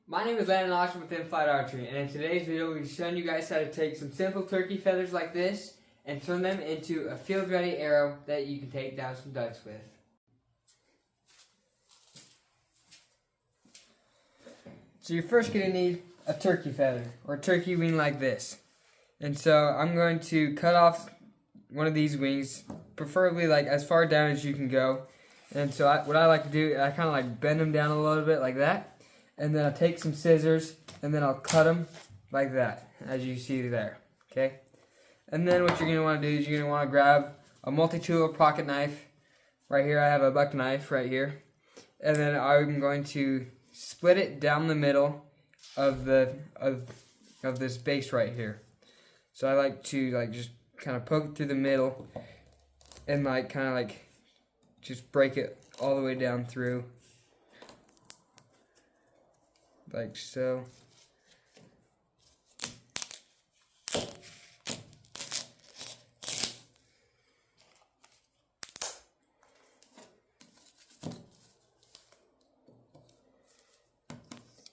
My name is Landon Austin with In-Flight Archery, and in today's video we'll be showing you guys how to take some simple turkey feathers like this and turn them into a field-ready arrow that you can take down some ducks with. So you're first going to need a turkey feather, or a turkey wing like this. And so I'm going to cut off one of these wings, preferably like as far down as you can go. And so what I like to do, I kind of like bend them down a little bit like that. And then I'll take some scissors, and then I'll cut them like that, as you see there, okay? And then what you're going to want to do is you're going to want to grab a multi-tool pocket knife. Right here I have a buck knife right here. And then I'm going to split it down the middle of this base right here. So I like to just kind of poke it through the middle and kind of just break it all the way down through. Like so.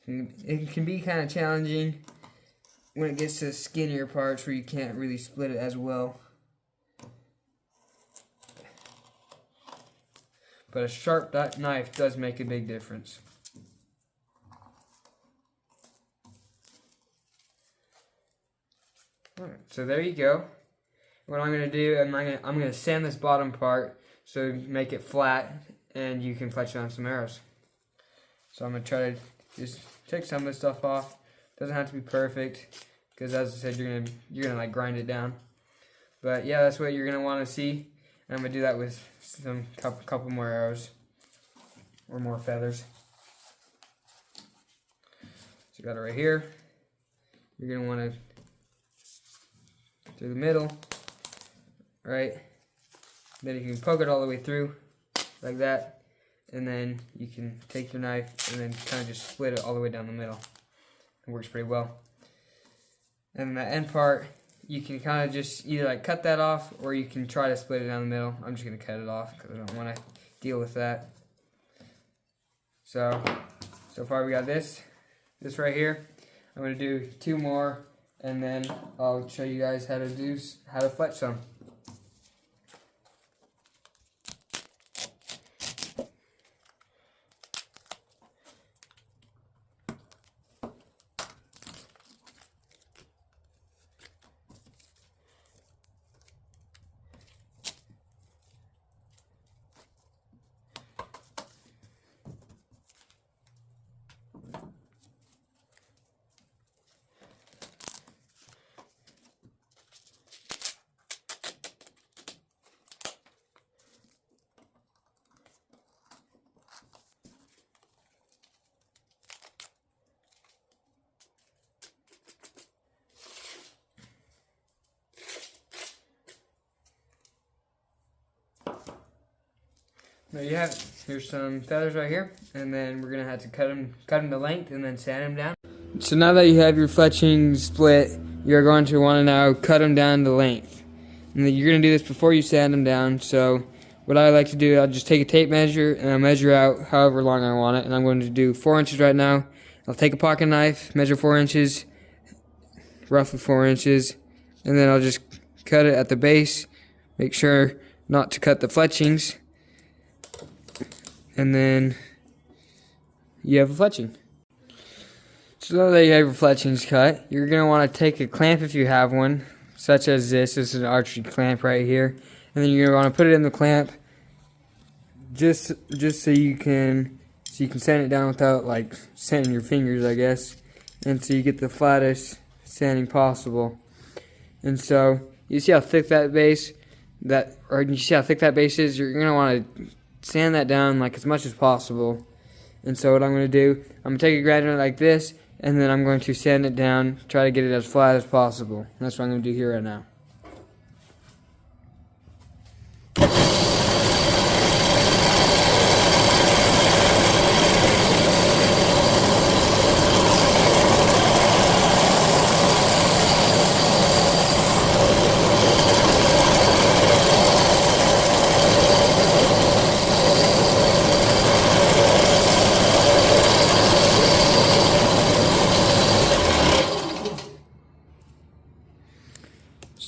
It can be kind of challenging when it gets to the skinnier parts where you can't really split it as well. But a sharp knife does make a big difference. Alright, so there you go. What I'm going to do, I'm going to sand this bottom part so make it flat and you can fletch on some arrows. So I'm going to try to just take some of this stuff off. Doesn't have to be perfect because, as I said, you're gonna grind it down. But yeah, that's what you're going to want to see. And I'm going to do that with some couple more arrows or more feathers. So you got it right here. You're going to want to through the middle, right? Then you can poke it all the way through, like that, and then you can take your knife and then kind of just split it all the way down the middle. It works pretty well. And the end part, you can kind of just either cut that off, or you can try to split it down the middle. I'm just going to cut it off because I don't want to deal with that. So far we got this right here. I'm going to do two more, and then I'll show you guys how to fletch some. There you have it. Here's some feathers right here, and then we're gonna have to cut them to length and then sand them down. So now that you have your fletching split, you're going to want to now cut them down to length. And then you're gonna do this before you sand them down. So what I like to do, I'll just take a tape measure and I'll measure out however long I want it. And I'm going to do 4 inches right now. I'll take a pocket knife, measure 4 inches, roughly 4 inches, and then I'll just cut it at the base. Make sure not to cut the fletchings. And then you have a fletching. So now that you have your fletchings cut, you're going to want to take a clamp if you have one, such as this. This is an archery clamp right here. And then you're going to want to put it in the clamp just so you can sand it down without sanding your fingers, I guess. And so you get the flattest sanding possible. And so you see how thick that base is? You're going to want to sand that down as much as possible. And so what I'm going to do, I'm going to take a grinder like this, and then I'm going to sand it down, try to get it as flat as possible. And that's what I'm going to do here right now.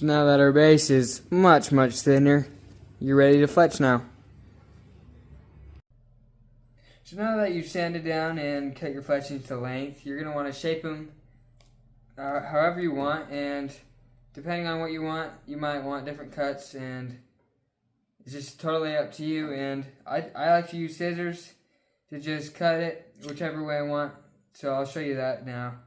So now that our base is much thinner, you're ready to fletch now. So now that you've sanded down and cut your fletchings to length, you're going to want to shape them however you want, and depending on what you want, you might want different cuts, and it's just totally up to you. And I like to use scissors to just cut it whichever way I want, so I'll show you that now.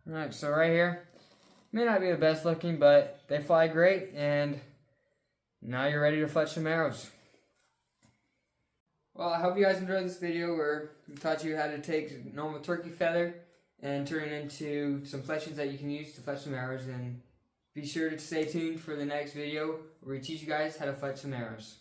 Alright, so right here, may not be the best looking, but they fly great, and now you're ready to fletch some arrows. Well, I hope you guys enjoyed this video where we taught you how to take a normal turkey feather and turn it into some fletchings that you can use to fletch some arrows. And be sure to stay tuned for the next video where we teach you guys how to fletch some arrows.